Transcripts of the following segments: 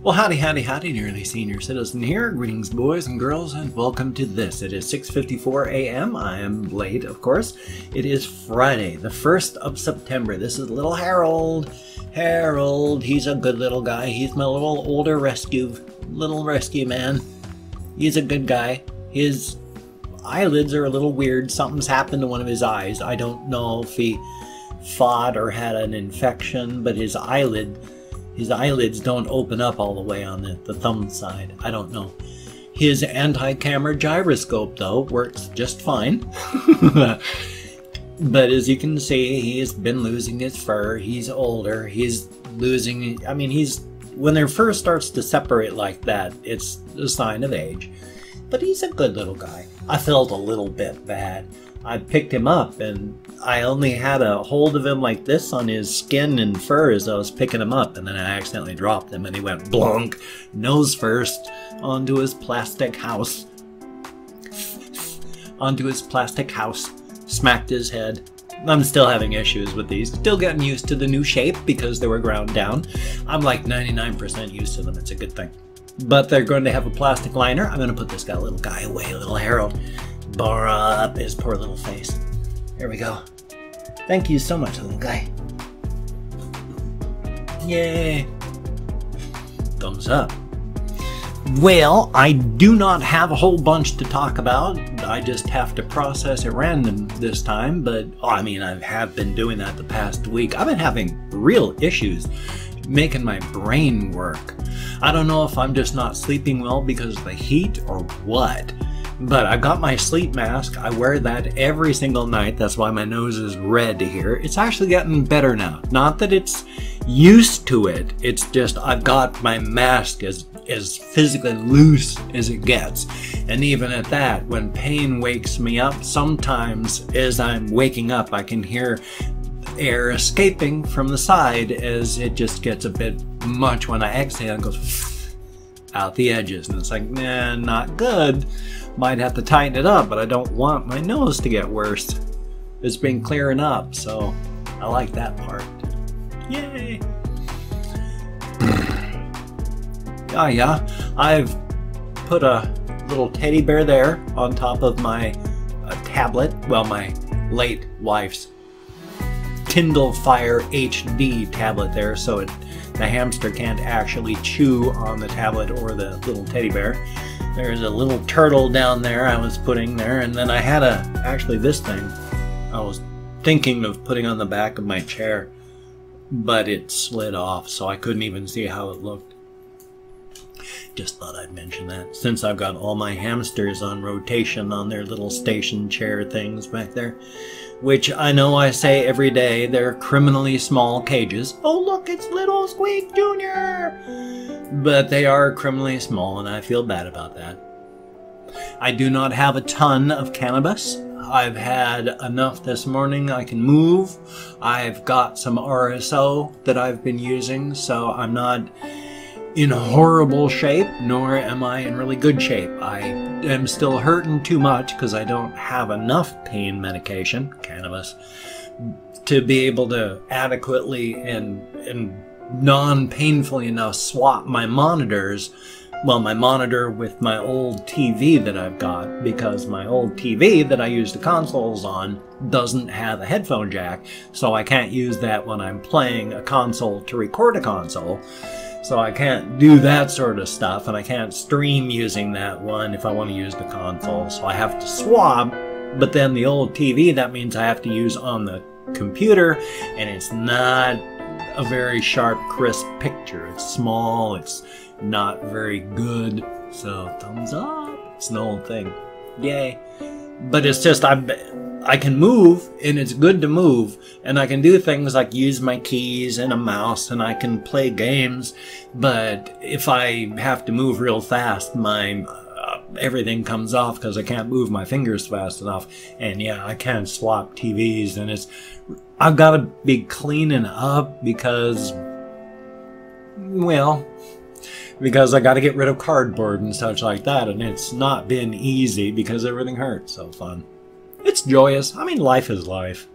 Well, howdy, howdy, howdy, nearly senior citizen here. Greetings, boys and girls, and welcome to this. It is 6:54 a.m. I am late, of course. It is Friday, the 1st of September. This is little Harold. Harold, he's a good little guy. He's my little older rescue man. He's a good guy. His eyelids are a little weird. Something's happened to one of his eyes. I don't know if he fought or had an infection, but his eyelids don't open up all the way on the thumb side. I don't know. His anti-camera gyroscope, though, works just fine. But as you can see, he's been losing his fur. He's older. He's losing... I mean, when there first starts to separate like that, it's a sign of age. But he's a good little guy. I felt a little bit bad. I picked him up, and I only had a hold of him like this on his skin and fur as I was picking him up, and then I accidentally dropped him, and he went blonk, nose first, onto his plastic house. Smacked his head. I'm still having issues with these. Still getting used to the new shape because they were ground down. I'm like 99% used to them. It's a good thing. But they're going to have a plastic liner. I'm going to put this little guy away, little Harold. Bar up his poor little face. There we go. Thank you so much, little guy. Yay. Thumbs up. Well, I do not have a whole bunch to talk about. I just have to process at random this time. But, I mean, I have been doing that the past week. I've been having real issues making my brain work. I don't know if I'm just not sleeping well because of the heat or what. But I got my sleep mask. I wear that every single night. That's why my nose is red here. It's actually getting better now. Not that it's used to it. It's just I've got my mask as physically loose as it gets. And even at that, when pain wakes me up, sometimes as I'm waking up, I can hear air escaping from the side as it just gets a bit much when I exhale and goes out the edges. And it's like, nah, not good. Might have to tighten it up, but I don't want my nose to get worse. It's been clearing up, so I like that part. Yay! Yeah, I've put a little teddy bear there on top of my tablet. Well, my late wife's Kindle Fire HD tablet there, so the hamster can't actually chew on the tablet or the little teddy bear. There's a little turtle down there I was putting there, and then I had actually this thing I was thinking of putting on the back of my chair, but it slid off, so I couldn't even see how it looked. Just thought I'd mention that, since I've got all my hamsters on rotation on their little station chair things back there, which I know I say every day, they're criminally small cages. Oh look, it's little Squeak Jr.! But they are criminally small, and I feel bad about that. I do not have a ton of cannabis. I've had enough this morning I can move. I've got some RSO that I've been using, so I'm not in horrible shape, nor am I in really good shape. I am still hurting too much because I don't have enough pain medication, cannabis, to be able to adequately and non-painfully enough swap my monitors. Well, my monitor with my old TV that I've got, because my old TV that I use the consoles on doesn't have a headphone jack, so I can't use that when I'm playing a console to record a console. So I can't do that sort of stuff, and I can't stream using that one if I want to use the console. So I have to swap, but then the old TV, that means I have to use on the computer, and it's not a very sharp, crisp picture. It's small, it's not very good, so thumbs up. It's an old thing. Yay. But it's just, I can move, and it's good to move, and I can do things like use my keys and a mouse, and I can play games, but if I have to move real fast, my everything comes off because I can't move my fingers fast enough. And yeah, I can't swap TVs, and I've got to be cleaning up because, well, because I got to get rid of cardboard and such like that, and it's not been easy because everything hurts so fun. It's joyous. I mean, life is life.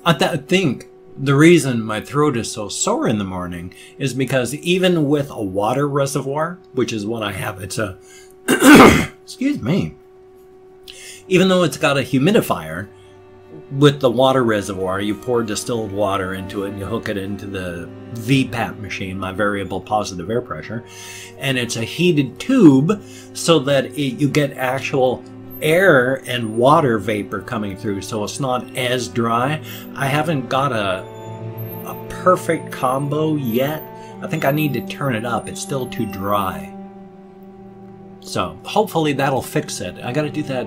I think the reason my throat is so sore in the morning is because even with a water reservoir, which is what I have, it's a, excuse me, even though it's got a humidifier, with the water reservoir, you pour distilled water into it and you hook it into the VPAP machine, my variable positive air pressure, and it's a heated tube so that you get actual air and water vapor coming through, so it's not as dry. I haven't got a perfect combo yet. I think I need to turn it up. It's still too dry. So hopefully that'll fix it. I gotta do that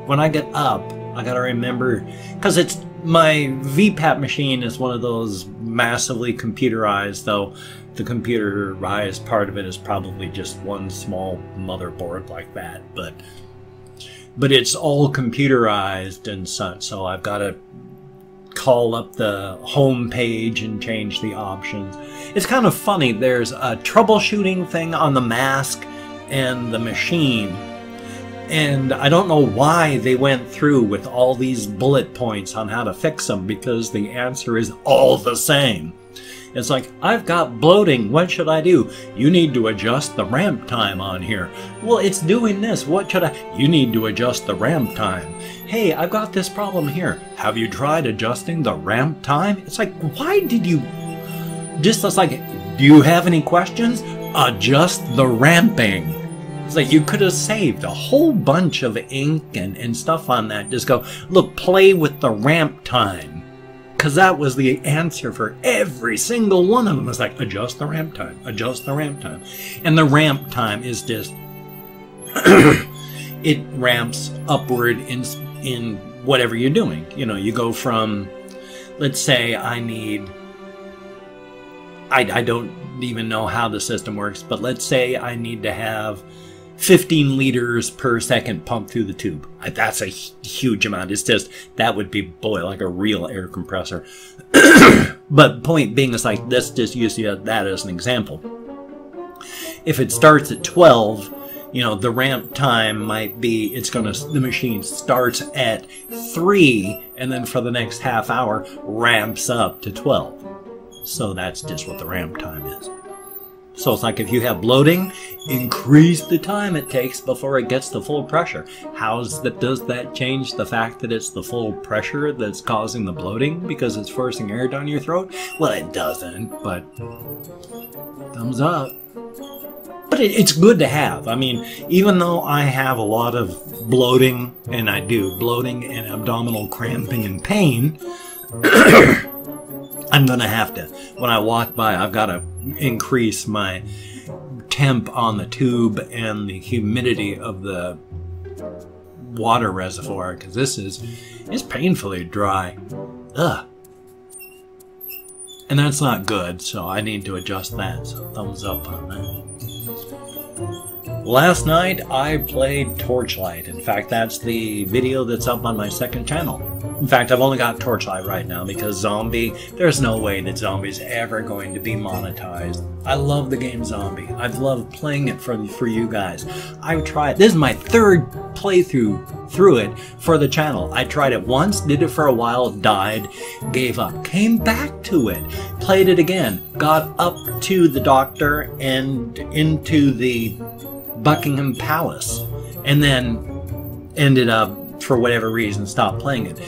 when I get up. I gotta remember, because it's my VPAP machine is one of those massively computerized, though the computerized part of it is probably just one small motherboard like that, but it's all computerized and such, so I've got to call up the home page and change the options. It's kind of funny, there's a troubleshooting thing on the mask and the machine, and I don't know why they went through with all these bullet points on how to fix them, because the answer is all the same. It's like, I've got bloating, what should I do? You need to adjust the ramp time on here. Well, it's doing this, what should I? You need to adjust the ramp time. Hey, I've got this problem here. Have you tried adjusting the ramp time? It's like, why did you... Just like, do you have any questions? Adjust the ramping. It's like you could have saved a whole bunch of ink and stuff on that. Just go, look, play with the ramp time. Because that was the answer for every single one of them. It's like, adjust the ramp time, adjust the ramp time. And the ramp time is just, it ramps upward in whatever you're doing. You know, you go from, let's say I need, I don't even know how the system works, but let's say I need to have 15 liters per second pumped through the tube. That's a huge amount. It's just, that would be, boy, like a real air compressor. But point being, is like, let's just use that as an example. If it starts at 12, you know, the ramp time might be, the machine starts at 3, and then for the next half hour, ramps up to 12. So that's just what the ramp time is. So it's like if you have bloating, increase the time it takes before it gets to full pressure. Does that change the fact that it's the full pressure that's causing the bloating because it's forcing air down your throat? Well, it doesn't, but thumbs up. But it's good to have. I mean, even though I have a lot of bloating, and I do, bloating and abdominal cramping and pain, I'm going to have to, when I walk by, I've got to increase my temp on the tube and the humidity of the water reservoir, because it's painfully dry. Ugh. And that's not good, so I need to adjust that, so thumbs up on that. Last night I played Torchlight. In fact, that's the video that's up on my second channel. In fact, I've only got Torchlight right now because Zombie, there's no way that Zombie's ever going to be monetized. I love the game Zombie. I've loved playing it for you guys. I've tried, this is my third playthrough through it for the channel. I tried it once, did it for a while, died, gave up, came back to it, played it again, got up to the doctor and into the Buckingham Palace, and then ended up, for whatever reason, stopped playing it.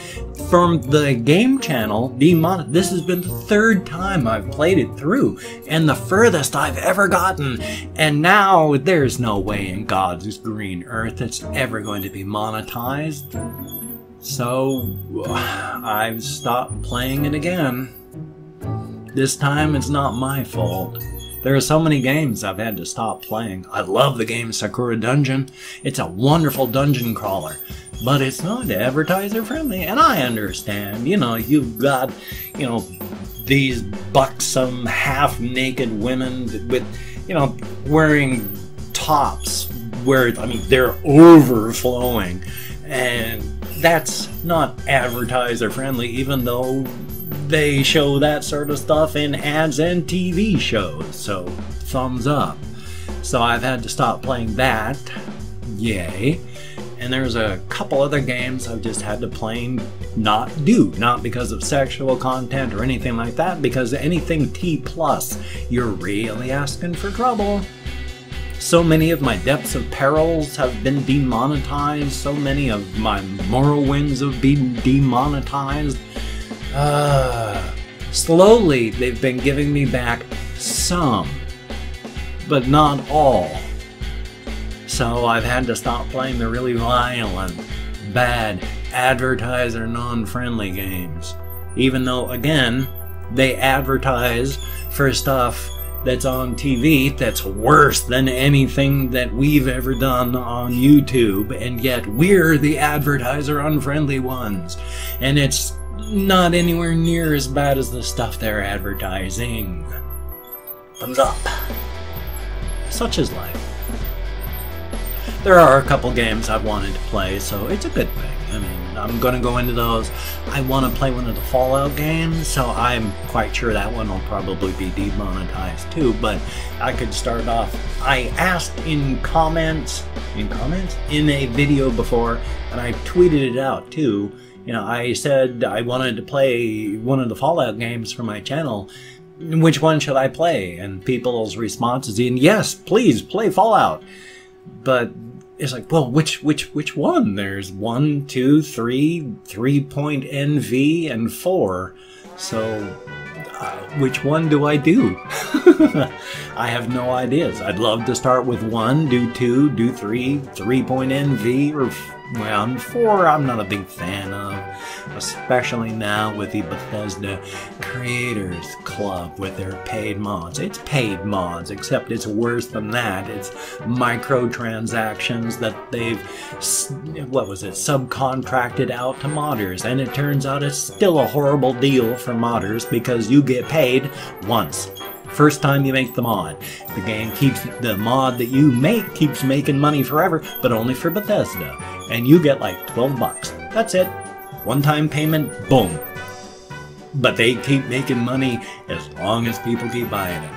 From the game channel, this has been the third time I've played it through, and the furthest I've ever gotten. And now there's no way in God's green earth it's ever going to be monetized. So I've stopped playing it again. This time it's not my fault. There are so many games I've had to stop playing. I love the game Sakura Dungeon. It's a wonderful dungeon crawler, but it's not advertiser friendly, and I understand. You know, you've got, you know, these buxom, half-naked women with, you know, wearing tops where, I mean, they're overflowing, and that's not advertiser friendly, even though they show that sort of stuff in ads and TV shows, so thumbs up. So I've had to stop playing that, yay, And there's a couple other games I've just had to plain not do. Not because of sexual content or anything like that, because anything T+, you're really asking for trouble. So many of my depths of perils have been demonetized. So many of my Morrowinds have been demonetized. Slowly, they've been giving me back some, but not all. So I've had to stop playing the really violent, bad, advertiser non-friendly games. Even though, again, they advertise for stuff that's on TV that's worse than anything that we've ever done on YouTube, and yet we're the advertiser unfriendly ones. And it's not anywhere near as bad as the stuff they're advertising. Thumbs up. Such is life. There are a couple games I've wanted to play, so it's a good thing. I mean, I'm going to go into those. I want to play one of the Fallout games, so I'm quite sure that one will probably be demonetized too, but I could start off. I asked in comments, in a video before, and I tweeted it out too. You know, I said I wanted to play one of the Fallout games for my channel. Which one should I play? And people's responses in, yes, please play Fallout. But it's like, well, which one? There's 1, 2, 3, 3.NV, and 4. So, which one do I do? I have no ideas. I'd love to start with 1, do 2, do 3, 3.NV, or well, 4 I'm not a big fan of, especially now with the Bethesda Creators Club with their paid mods. It's paid mods, except it's worse than that. It's microtransactions that they've, subcontracted out to modders, and it turns out it's still a horrible deal for modders because you get paid once. First time you make the mod. The game keeps, the mod that you make keeps making money forever, but only for Bethesda. And you get like 12 bucks. That's it. One-time payment, boom. But they keep making money as long as people keep buying it.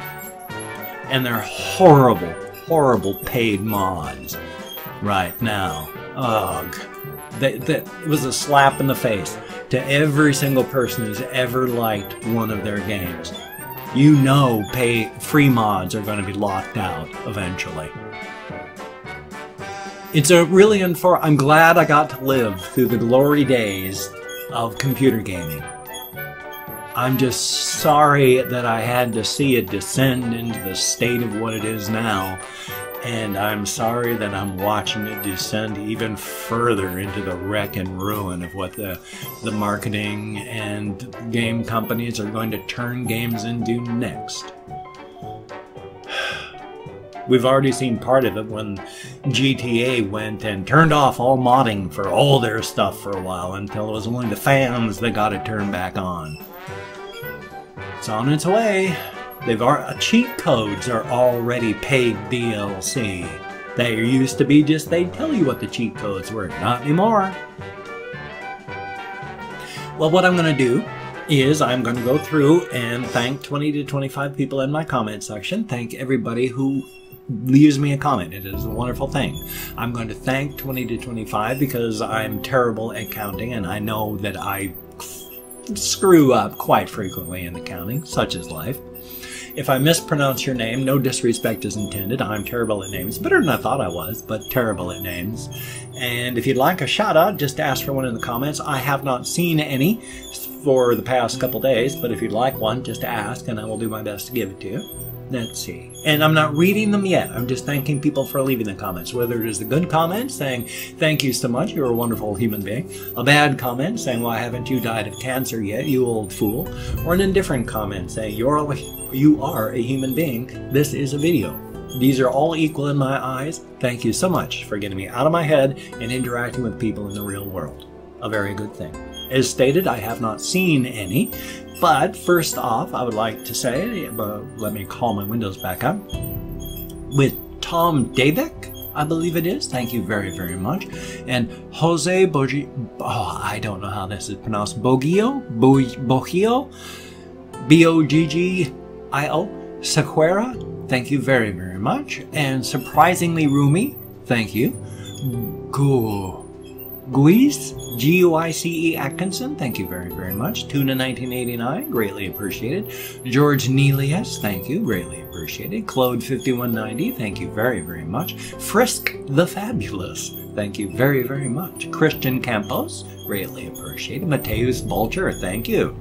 And they're horrible, horrible paid mods right now. Ugh. It was a slap in the face to every single person who's ever liked one of their games. You know, free mods are going to be locked out eventually. It's a really unfortunate. I'm glad I got to live through the glory days of computer gaming. I'm just sorry that I had to see it descend into the state of what it is now. And I'm sorry that I'm watching it descend even further into the wreck and ruin of what the marketing and game companies are going to turn games into next. We've already seen part of it when GTA went and turned off all modding for all their stuff for a while until it was only the fans that got it turned back on. It's on its way. Cheat codes are already paid DLC. They used to be just they'd tell you what the cheat codes were. Not anymore. Well, what I'm going to do is I'm going to go through and thank 20 to 25 people in my comment section. Thank everybody who leaves me a comment. It is a wonderful thing. I'm going to thank 20 to 25 because I'm terrible at counting and I know that I screw up quite frequently in the counting, such is life. If I mispronounce your name, no disrespect is intended. I'm terrible at names. Better than I thought I was, but terrible at names. And if you'd like a shout out, just ask for one in the comments. I have not seen any for the past couple days, but if you'd like one, just ask and I will do my best to give it to you. Let's see. And I'm not reading them yet. I'm just thanking people for leaving the comments. Whether it is a good comment saying, thank you so much, you're a wonderful human being. A bad comment saying, why haven't you died of cancer yet, you old fool. Or an indifferent comment saying, you are a human being. This is a video. These are all equal in my eyes. Thank you so much for getting me out of my head and interacting with people in the real world. A very good thing. As stated, I have not seen any. But first off, I would like to say, let me call my windows back up, with Tom Dabeck, I believe it is. Thank you very, very much. And Jose I don't know how this is pronounced. Boggio, B-O-G-G-I-O, Sequera, thank you very, very much. And surprisingly Rumi, thank you. Guice, G-U-I-C-E Atkinson, thank you very, very much. Tuna 1989, greatly appreciated. George Nelius, thank you, greatly appreciated. Claude 5190, thank you very, very much. Frisk the Fabulous, thank you very, very much. Christian Campos, greatly appreciated. Mateus Bulcher, thank you.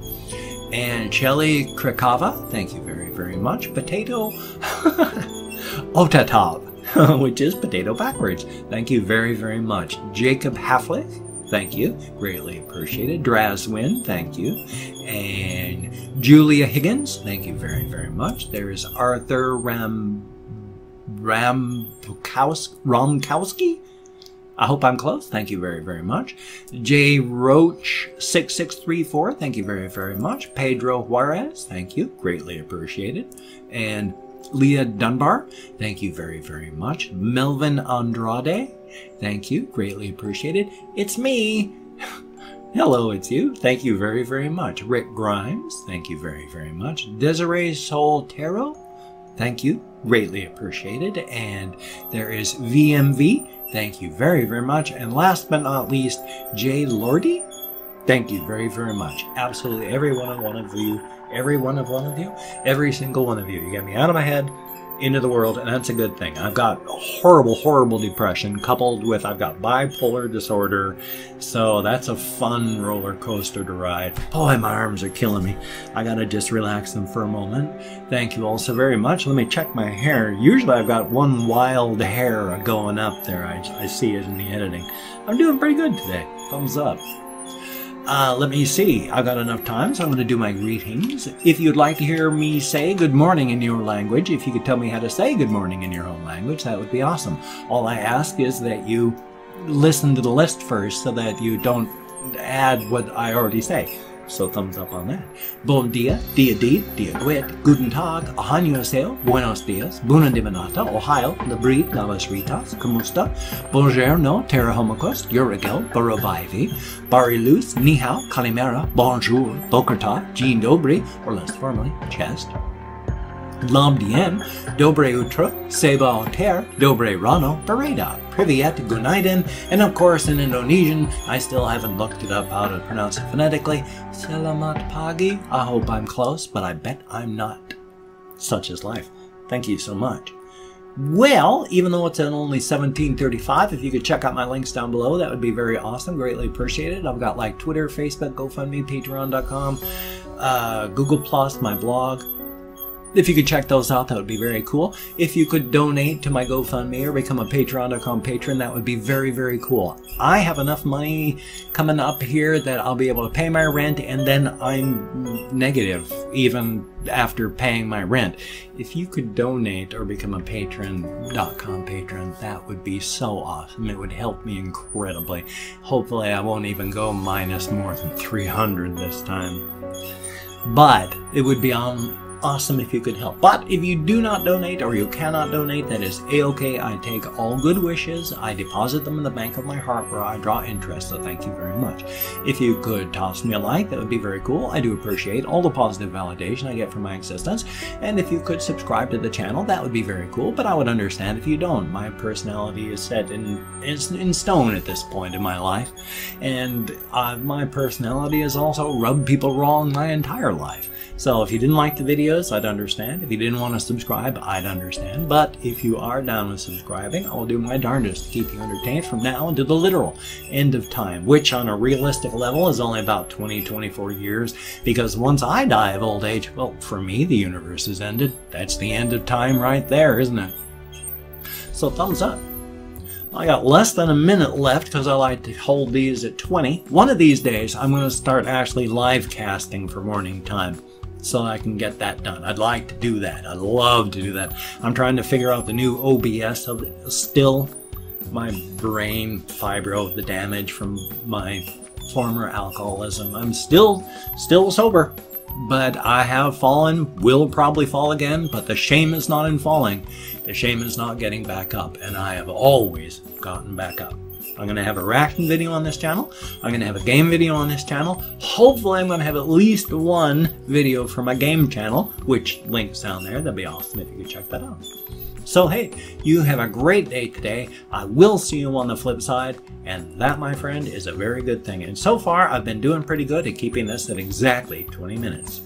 And Shelly Krakava, thank you very, very much. Potato Otatop, which is potato backwards. Thank you very, very much. Jacob Halflick, thank you. Greatly appreciated. Drazwin, thank you. And Julia Higgins, thank you very, very much. There's Arthur Romkowski. I hope I'm close. Thank you very, very much. J. Roach 6634, thank you very, very much. Pedro Juarez, thank you. Greatly appreciated. And Leah Dunbar, thank you very, very much. Melvin Andrade, thank you, greatly appreciated. It's me. Hello, it's you. Thank you very, very much. Rick Grimes, thank you very, very much. Desiree Soltero, thank you, greatly appreciated. And there is VMV, thank you very, very much. And last but not least, Jay Lordy, thank you very, very much. Absolutely every one of you. Every single one of you. You get me out of my head, into the world, and that's a good thing. I've got horrible, horrible depression coupled with I've got bipolar disorder, so that's a fun roller coaster to ride. Boy, my arms are killing me. I gotta just relax them for a moment. Thank you all so very much. Let me check my hair. Usually I've got one wild hair going up there. I see it in the editing. I'm doing pretty good today. Thumbs up. Let me see. I've got enough time, so I'm going to do my greetings. If you'd like to hear me say good morning in your language, if you could tell me how to say good morning in your own language, that would be awesome. All I ask is that you listen to the list first so that you don't add what I already say. So thumbs up on that. Bon dia, dia dit, dia guet, guten tag, ahanyo buenos dias, bună dimineața, ohio, labrit, lavas ritas, kumusta, bonjourno, terra homokos, yorigel, barovaivi, barilus, ni hao, kalimera, bonjour, bokerta, jean dobry, or less formally, chest. Labdien, dobre utro, seba alter, dobre rano, bereda, privyet, gunaiden, and of course in Indonesian, I still haven't looked it up how to pronounce it phonetically. Selamat pagi. I hope I'm close, but I bet I'm not. Such is life. Thank you so much. Well, even though it's at only 17:35, if you could check out my links down below, that would be very awesome. Greatly appreciated. I've got like Twitter, Facebook, GoFundMe, Patreon.com, Google+, my blog. If you could check those out, that would be very cool. If you could donate to my GoFundMe or become a Patreon.com patron, that would be very, very cool. I have enough money coming up here that I'll be able to pay my rent, and then I'm negative even after paying my rent. If you could donate or become a Patreon.com patron, that would be so awesome. It would help me incredibly. Hopefully I won't even go minus more than 300 this time. But it would be awesome if you could help. But if you do not donate or you cannot donate, that is a-okay. I take all good wishes. I deposit them in the bank of my heart where I draw interest, so thank you very much. If you could toss me a like, that would be very cool. I do appreciate all the positive validation I get from my existence. And if you could subscribe to the channel, that would be very cool, but I would understand if you don't. My personality is set in stone at this point in my life, and my personality has also rubbed people wrong my entire life. So if you didn't like the videos, I'd understand. If you didn't want to subscribe, I'd understand. But if you are down with subscribing, I'll do my darndest to keep you entertained from now until the literal end of time, which on a realistic level is only about 20-24 years, because once I die of old age, well, for me, the universe is ended. That's the end of time right there, isn't it? So thumbs up. I got less than a minute left because I like to hold these at 20. One of these days, I'm going to start actually live casting for morning time, so I can get that done. I'd like to do that. I'd love to do that. I'm trying to figure out the new OBS of it. Still, my brain fibro, the damage from my former alcoholism. I'm still sober, but I have fallen, will probably fall again, but the shame is not in falling. The shame is not getting back up, and I have always gotten back up. I'm going to have a reaction video on this channel. I'm going to have a game video on this channel. Hopefully I'm going to have at least one video for my game channel, which links down there. That'd be awesome if you could check that out. So hey, you have a great day today. I will see you on the flip side, and that, my friend, is a very good thing. And so far, I've been doing pretty good at keeping this at exactly 20 minutes.